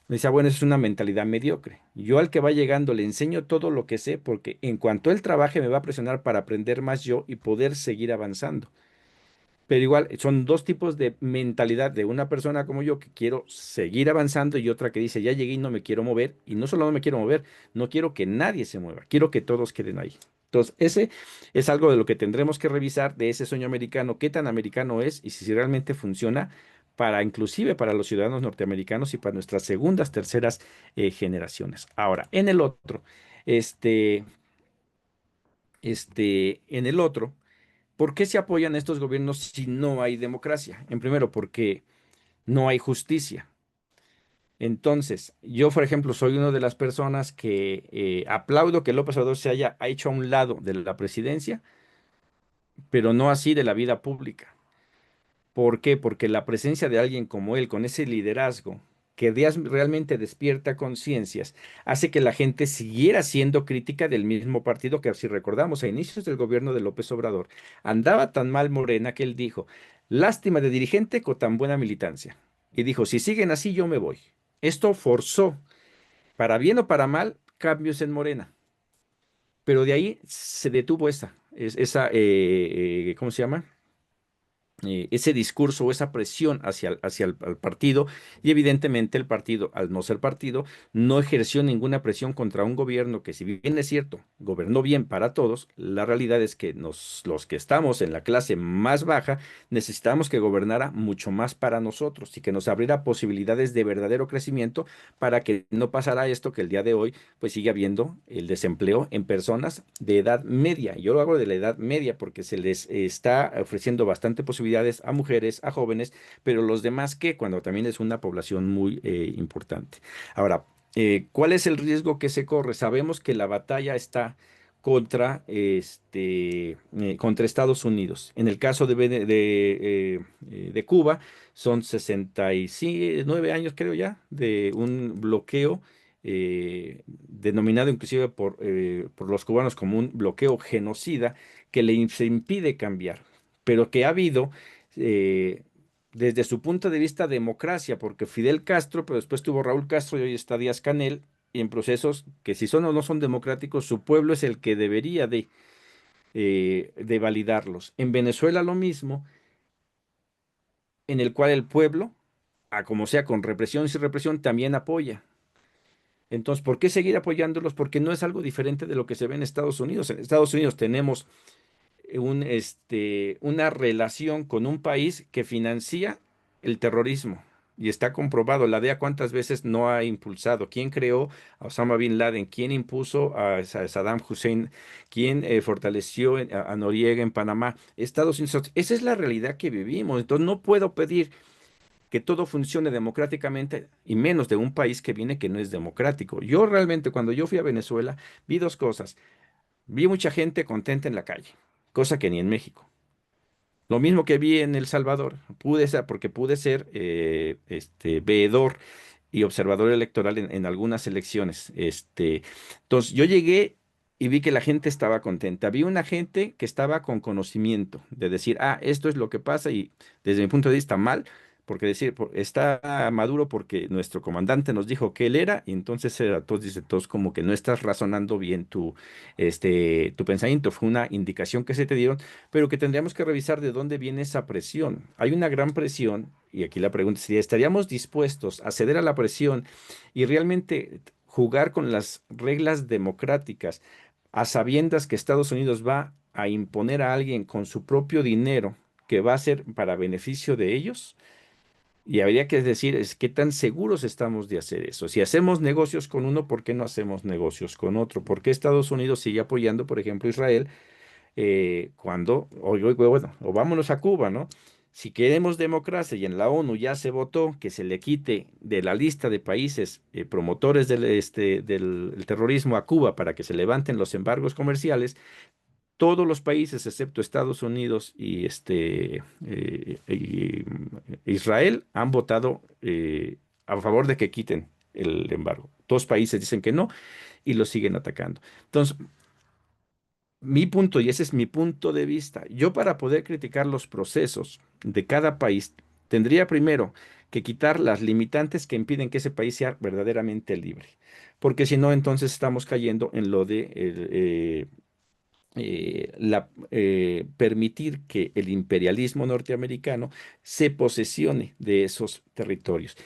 Me decía, bueno, eso es una mentalidad mediocre. Yo al que va llegando le enseño todo lo que sé porque en cuanto él trabaje me va a presionar para aprender más yo y poder seguir avanzando. Pero igual, son dos tipos de mentalidad de una persona como yo que quiero seguir avanzando y otra que dice, ya llegué y no me quiero mover. Y no solo no me quiero mover, no quiero que nadie se mueva, quiero que todos queden ahí. Entonces, ese es algo de lo que tendremos que revisar de ese sueño americano, qué tan americano es y si realmente funciona para inclusive para los ciudadanos norteamericanos y para nuestras segundas, terceras generaciones. Ahora, en el otro, este, en el otro. ¿Por qué se apoyan estos gobiernos si no hay democracia? En primero, porque no hay justicia. Entonces, yo, por ejemplo, soy una de las personas que aplaudo que López Obrador se haya hecho a un lado de la presidencia, pero no así de la vida pública. ¿Por qué? Porque la presencia de alguien como él, con ese liderazgo, que realmente despierta conciencias, hace que la gente siguiera siendo crítica del mismo partido que, si recordamos, a inicios del gobierno de López Obrador, andaba tan mal Morena que él dijo, lástima de dirigente con tan buena militancia. Y dijo, si siguen así, yo me voy. Esto forzó, para bien o para mal, cambios en Morena. Pero de ahí se detuvo ¿cómo se llama? Ese discurso o esa presión hacia el al partido y evidentemente el partido, al no ser partido, no ejerció ninguna presión contra un gobierno que si bien es cierto, gobernó bien para todos, la realidad es que los que estamos en la clase más baja necesitamos que gobernara mucho más para nosotros y que nos abriera posibilidades de verdadero crecimiento para que no pasara esto que el día de hoy pues sigue habiendo el desempleo en personas de edad media. Yo lo hago de la edad media porque se les está ofreciendo bastante posibilidades a mujeres, a jóvenes, pero los demás ¿qué? Cuando también es una población muy importante. Ahora, ¿cuál es el riesgo que se corre? Sabemos que la batalla está contra Estados Unidos. En el caso de Cuba, son 69 años, creo ya, de un bloqueo denominado inclusive por los cubanos como un bloqueo genocida que se impide cambiar, pero que ha habido eh, desde su punto de vista democracia, porque Fidel Castro, pero después tuvo Raúl Castro y hoy está Díaz Canel, y en procesos que si son o no son democráticos, su pueblo es el que debería de validarlos. En Venezuela lo mismo, en el cual el pueblo, a como sea, con represión y sin represión, también apoya. Entonces, ¿por qué seguir apoyándolos? Porque no es algo diferente de lo que se ve en Estados Unidos. En Estados Unidos tenemos una relación con un país que financia el terrorismo. Y está comprobado, la DEA cuántas veces no ha impulsado, quién creó a Osama Bin Laden, quién impuso a Saddam Hussein, quién fortaleció a Noriega en Panamá, Estados Unidos. Esa es la realidad que vivimos. Entonces no puedo pedir que todo funcione democráticamente y menos de un país que viene que no es democrático. Yo realmente cuando yo fui a Venezuela vi dos cosas. Vi mucha gente contenta en la calle, cosa que ni en México. Lo mismo que vi en El Salvador, pude ser, porque pude ser veedor y observador electoral en algunas elecciones. Entonces, yo llegué y vi que la gente estaba contenta. Vi una gente que estaba con conocimiento de decir, ah, esto es lo que pasa y desde mi punto de vista mal, porque decir, está Maduro porque nuestro comandante nos dijo que él era, y entonces todos dicen todos como que no estás razonando bien tu pensamiento, fue una indicación que se te dieron, pero que tendríamos que revisar de dónde viene esa presión. Hay una gran presión, y aquí la pregunta sería, ¿estaríamos dispuestos a ceder a la presión y realmente jugar con las reglas democráticas a sabiendas que Estados Unidos va a imponer a alguien con su propio dinero que va a ser para beneficio de ellos? Y habría que decir es qué tan seguros estamos de hacer eso. Si hacemos negocios con uno, ¿por qué no hacemos negocios con otro? ¿Por qué Estados Unidos sigue apoyando, por ejemplo, Israel cuando, bueno, o vámonos a Cuba, ¿no? Si queremos democracia y en la ONU ya se votó que se le quite de la lista de países promotores del terrorismo a Cuba para que se levanten los embargos comerciales, todos los países excepto Estados Unidos Israel han votado a favor de que quiten el embargo. Dos países dicen que no y lo siguen atacando. Entonces, mi punto, y ese es mi punto de vista, yo para poder criticar los procesos de cada país, tendría primero que quitar las limitantes que impiden que ese país sea verdaderamente libre. Porque si no, entonces estamos cayendo en lo de permitir que el imperialismo norteamericano se posesione de esos territorios.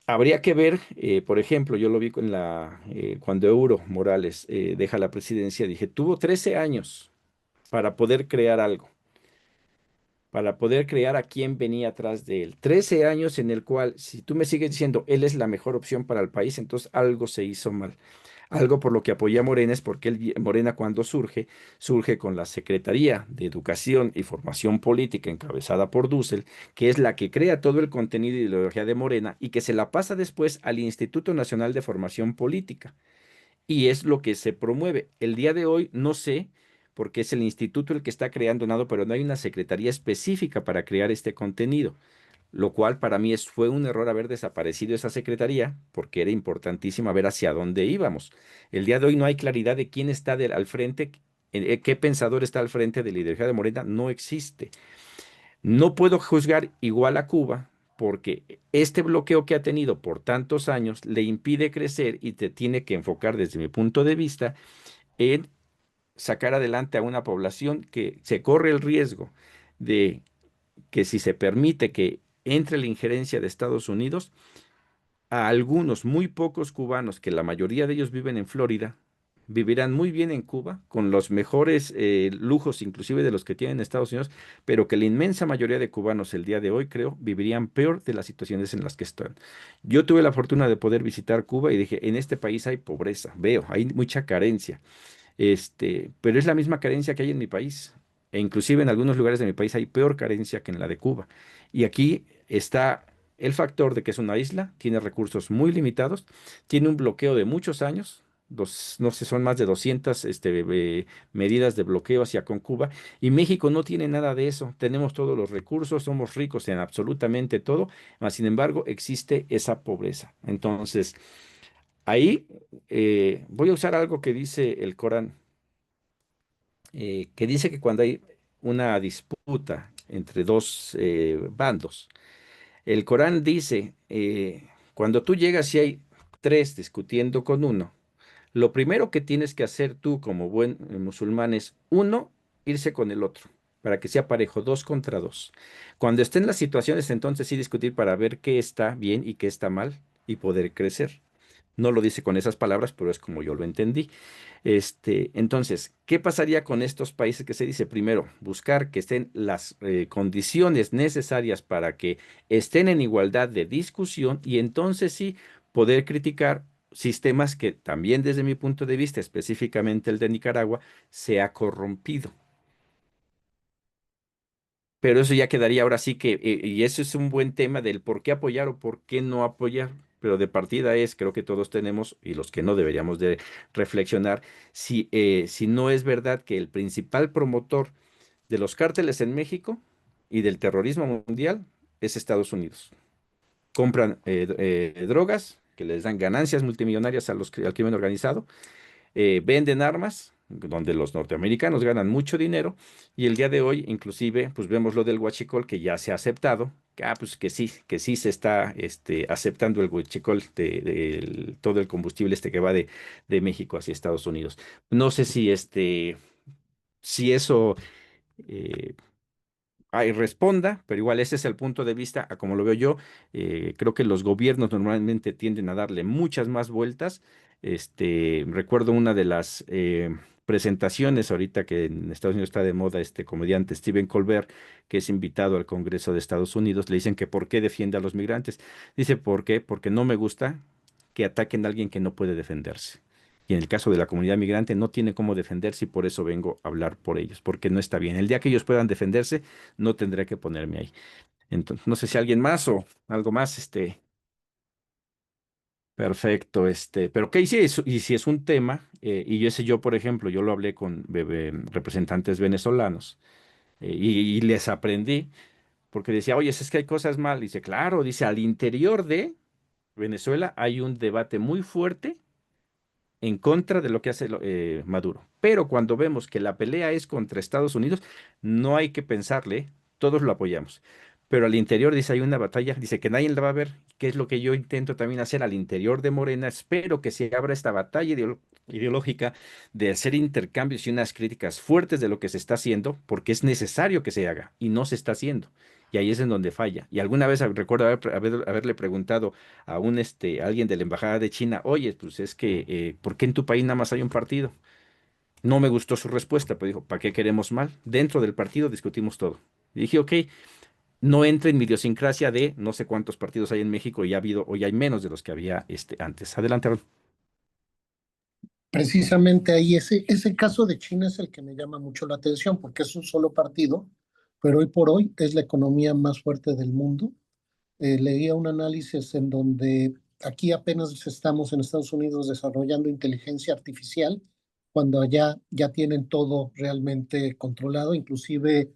Habría que ver, por ejemplo, yo lo vi cuando Euro Morales deja la presidencia, dije, tuvo 13 años para poder crear algo, para poder crear a quien venía atrás de él. 13 años en el cual, si tú me sigues diciendo, él es la mejor opción para el país, entonces algo se hizo mal. Algo por lo que apoya a Morena es porque Morena cuando surge con la Secretaría de Educación y Formación Política encabezada por Dussel, que es la que crea todo el contenido y ideología de Morena y que se la pasa después al Instituto Nacional de Formación Política. Y es lo que se promueve. El día de hoy no sé, porque es el instituto el que está creando nada, pero no hay una secretaría específica para crear este contenido, lo cual para mí fue un error haber desaparecido esa secretaría, porque era importantísimo ver hacia dónde íbamos. El día de hoy no hay claridad de quién está al frente, qué pensador está al frente de la ideología de Morena, no existe. No puedo juzgar igual a Cuba, porque este bloqueo que ha tenido por tantos años le impide crecer y te tiene que enfocar desde mi punto de vista en sacar adelante a una población que se corre el riesgo de que si se permite que entre la injerencia de Estados Unidos, a algunos muy pocos cubanos, que la mayoría de ellos viven en Florida, vivirán muy bien en Cuba, con los mejores lujos inclusive de los que tienen Estados Unidos, pero que la inmensa mayoría de cubanos el día de hoy, creo, vivirían peor de las situaciones en las que están. Yo tuve la fortuna de poder visitar Cuba y dije, en este país hay pobreza, veo, hay mucha carencia. Pero es la misma carencia que hay en mi país. E inclusive en algunos lugares de mi país hay peor carencia que en la de Cuba. Y aquí está el factor de que es una isla, tiene recursos muy limitados, tiene un bloqueo de muchos años, no sé, son más de 200 medidas de bloqueo hacia con Cuba, y México no tiene nada de eso. Tenemos todos los recursos, somos ricos en absolutamente todo, mas sin embargo existe esa pobreza. Entonces, ahí voy a usar algo que dice el Corán, que dice que cuando hay una disputa entre dos bandos, el Corán dice, cuando tú llegas y hay tres discutiendo con uno, lo primero que tienes que hacer tú como buen musulmán es, uno, irse con el otro, para que sea parejo, dos contra dos. Cuando estén las situaciones, entonces sí discutir para ver qué está bien y qué está mal y poder crecer. No lo dice con esas palabras, pero es como yo lo entendí. Entonces, ¿qué pasaría con estos países que se dice? Primero, buscar que estén las condiciones necesarias para que estén en igualdad de discusión y entonces sí poder criticar sistemas que también desde mi punto de vista, específicamente el de Nicaragua, se ha corrompido. Pero eso ya quedaría ahora sí que, y eso es un buen tema del por qué apoyar o por qué no apoyar. Pero de partida es, creo que todos tenemos, y los que no deberíamos de reflexionar, si no es verdad que el principal promotor de los cárteles en México y del terrorismo mundial es Estados Unidos. Compran drogas que les dan ganancias multimillonarias al crimen organizado, venden armas donde los norteamericanos ganan mucho dinero y el día de hoy inclusive pues vemos lo del huachicol que ya se ha aceptado, pues que sí se está aceptando el huachicol todo el combustible que va de México hacia Estados Unidos. No sé si eso eh, responda, pero igual ese es el punto de vista, a como lo veo yo. Creo que los gobiernos normalmente tienden a darle muchas más vueltas. Recuerdo una de las presentaciones ahorita que en Estados Unidos está de moda este comediante Stephen Colbert, que es invitado al Congreso de Estados Unidos. Le dicen que por qué defiende a los migrantes. Dice, ¿por qué? Porque no me gusta que ataquen a alguien que no puede defenderse. Y en el caso de la comunidad migrante no tiene cómo defenderse y por eso vengo a hablar por ellos, porque no está bien. El día que ellos puedan defenderse, no tendré que ponerme ahí. Entonces, no sé si alguien más o algo más, perfecto, pero ok, sí, y si es un tema, y yo, por ejemplo, yo lo hablé con representantes venezolanos, y les aprendí, porque decía, oye, es que hay cosas mal. Dice, claro, dice, al interior de Venezuela hay un debate muy fuerte en contra de lo que hace Maduro. Pero cuando vemos que la pelea es contra Estados Unidos, no hay que pensarle, todos lo apoyamos. Pero al interior, dice, hay una batalla, dice que nadie la va a ver, que es lo que yo intento también hacer al interior de Morena. Espero que se abra esta batalla ideológica de hacer intercambios y unas críticas fuertes de lo que se está haciendo, porque es necesario que se haga y no se está haciendo. Y ahí es en donde falla. Y alguna vez recuerdo haberle preguntado a a alguien de la embajada de China, oye, pues es que, ¿por qué en tu país nada más hay un partido? No me gustó su respuesta, pero dijo, ¿para qué queremos mal? Dentro del partido discutimos todo. Y dije, ok, no entre en mi idiosincrasia de no sé cuántos partidos hay en México y ha habido, hoy hay menos de los que había antes. Adelante, Aaron. Precisamente ahí ese caso de China es el que me llama mucho la atención porque es un solo partido, pero hoy por hoy es la economía más fuerte del mundo. Leía un análisis en donde aquí apenas estamos en Estados Unidos desarrollando inteligencia artificial, cuando allá ya tienen todo realmente controlado, inclusive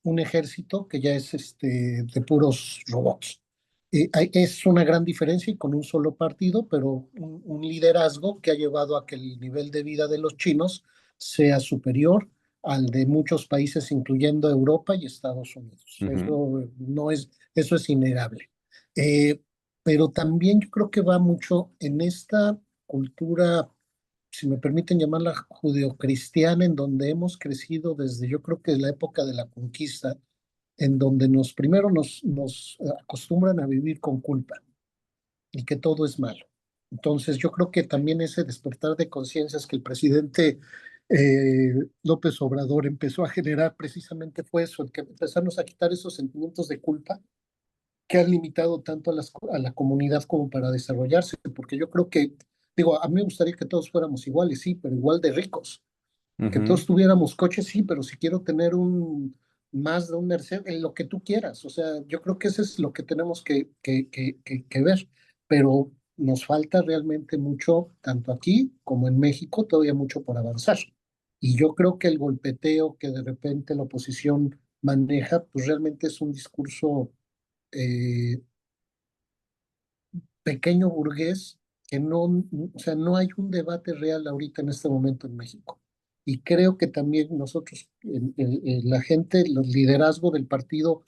un ejército que ya es de puros robots. Es una gran diferencia y con un solo partido, pero un liderazgo que ha llevado a que el nivel de vida de los chinos sea superior al de muchos países, incluyendo Europa y Estados Unidos. Ujú, Eso es innegable. Eh, pero también yo creo que va mucho en esta cultura, si me permiten llamarla judeocristiana, en donde hemos crecido desde, yo creo que la época de la conquista, en donde primero nos acostumbran a vivir con culpa y que todo es malo. Entonces, yo creo que también ese despertar de conciencias que el presidente López Obrador empezó a generar precisamente fue eso, el que empezarnos a quitar esos sentimientos de culpa que han limitado tanto a la comunidad como para desarrollarse, porque yo creo que, digo, a mí me gustaría que todos fuéramos iguales, sí, pero igual de ricos, que ujú. todos tuviéramos coches, sí, pero si quiero tener un más de un Mercedes, en lo que tú quieras. O sea, yo creo que eso es lo que tenemos que ver. Pero nos falta realmente mucho, tanto aquí como en México, todavía mucho por avanzar. Y yo creo que el golpeteo que de repente la oposición maneja, pues realmente es un discurso eh, pequeño burgués que no, o sea, no hay un debate real ahorita en este momento en México. Y creo que también nosotros, la gente, el liderazgo del partido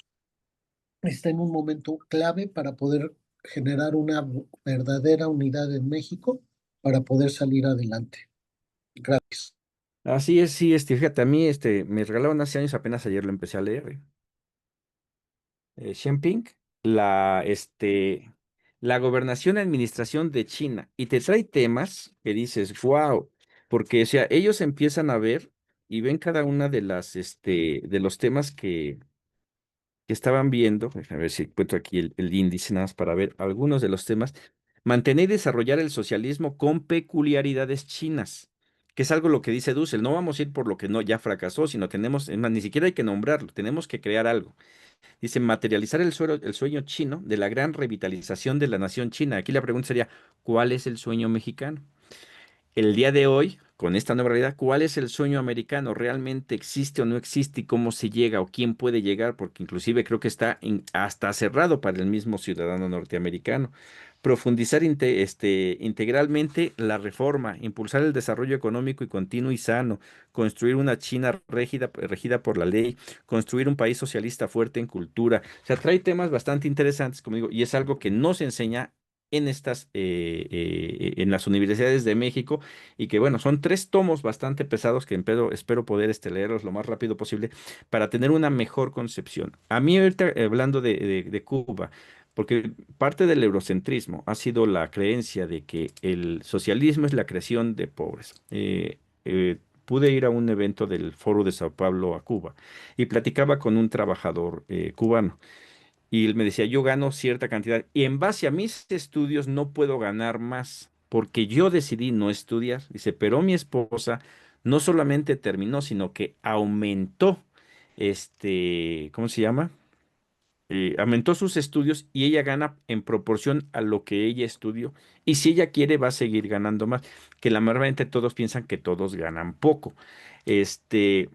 está en un momento clave para poder generar una verdadera unidad en México para poder salir adelante. Gracias. Así es, sí, fíjate, a mí me regalaron hace años, apenas ayer lo empecé a leer. Shenping, la gobernación y administración de China, y te trae temas que dices, wow, porque, o sea, ellos empiezan a ver y ven cada una de los temas que estaban viendo, a ver si encuentro aquí el índice nada más para ver algunos de los temas, mantener y desarrollar el socialismo con peculiaridades chinas. Que es algo lo que dice Dussel, no vamos a ir por lo que no ya fracasó, sino tenemos, es más, ni siquiera hay que nombrarlo, tenemos que crear algo. Dice, materializar el sueño chino de la gran revitalización de la nación china. Aquí la pregunta sería, ¿cuál es el sueño mexicano? El día de hoy, con esta nueva realidad, ¿cuál es el sueño americano? ¿Realmente existe o no existe? ¿Y cómo se llega o quién puede llegar? Porque inclusive creo que está hasta cerrado para el mismo ciudadano norteamericano. profundizar integralmente la reforma, impulsar el desarrollo económico y continuo y sano, construir una China regida por la ley, construir un país socialista fuerte en cultura. O sea, trae temas bastante interesantes, como digo, y es algo que no se enseña en en las universidades de México, y que bueno, son tres tomos bastante pesados que espero poder leerlos lo más rápido posible para tener una mejor concepción. A mí ahorita, hablando de Cuba, porque parte del eurocentrismo ha sido la creencia de que el socialismo es la creación de pobres. Pude ir a un evento del Foro de Sao Paulo a Cuba y platicaba con un trabajador cubano, y él me decía, yo gano cierta cantidad y en base a mis estudios no puedo ganar más porque yo decidí no estudiar. Dice, pero mi esposa no solamente terminó, sino que aumentó, ¿cómo se llama? Aumentó sus estudios y ella gana en proporción a lo que ella estudió. Y si ella quiere, va a seguir ganando más. Que la mayoría todos piensan que todos ganan poco. Este,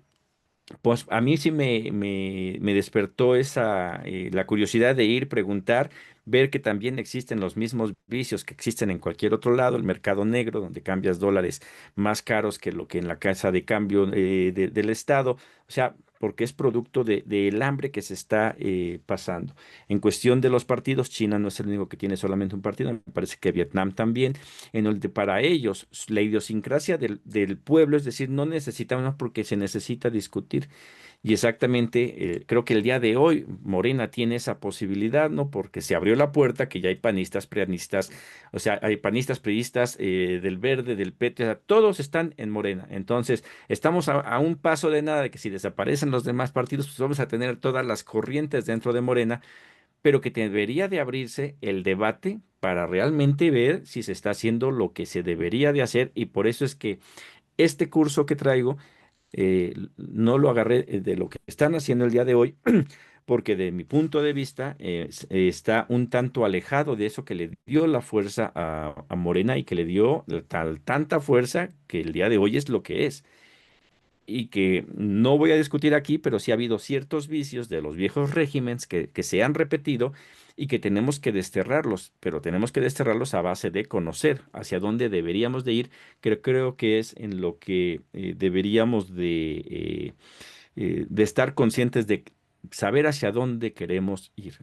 pues a mí sí me despertó la curiosidad de ir, preguntar, ver que también existen los mismos vicios que existen en cualquier otro lado, el mercado negro, donde cambias dólares más caros que lo que en la casa de cambio del Estado, o sea, porque es producto del hambre que se está pasando. En cuestión de los partidos, China no es el único que tiene solamente un partido, me parece que Vietnam también, en donde para ellos la idiosincrasia del pueblo, es decir, no necesitamos porque se necesita discutir. Y exactamente, creo que el día de hoy Morena tiene esa posibilidad, ¿no? Porque se abrió la puerta, que ya hay panistas, prianistas, o sea, hay panistas, priistas, del Verde, del PT, o sea, todos están en Morena. Entonces, estamos a un paso de nada de que si desaparecen los demás partidos, pues vamos a tener todas las corrientes dentro de Morena, pero que debería de abrirse el debate para realmente ver si se está haciendo lo que se debería de hacer, y por eso es que este curso que traigo no lo agarré de lo que están haciendo el día de hoy, porque de mi punto de vista está un tanto alejado de eso que le dio la fuerza a Morena, y que le dio tanta fuerza que el día de hoy es lo que es, y que no voy a discutir aquí, pero sí ha habido ciertos vicios de los viejos regímenes que se han repetido y que tenemos que desterrarlos, pero tenemos que desterrarlos a base de conocer hacia dónde deberíamos de ir, que creo que es en lo que deberíamos de estar conscientes de saber hacia dónde queremos ir.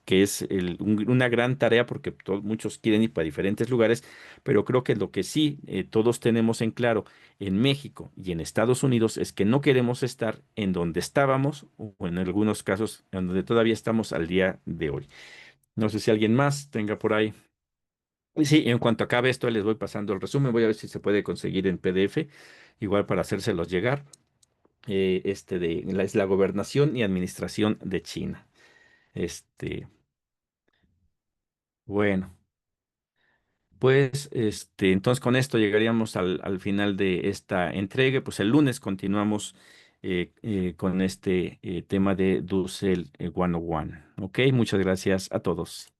Que es una gran tarea, porque muchos quieren ir para diferentes lugares, pero creo que lo que sí todos tenemos en claro en México y en Estados Unidos es que no queremos estar en donde estábamos, o en algunos casos en donde todavía estamos al día de hoy. No sé si alguien más tenga por ahí. Y sí, en cuanto acabe esto, les voy pasando el resumen. Voy a ver si se puede conseguir en PDF, igual para hacérselos llegar. Es la gobernación y administración de China. Este, bueno, pues entonces con esto llegaríamos al final de esta entrega. Pues el lunes continuamos con este tema de Dussel 101. Ok, muchas gracias a todos.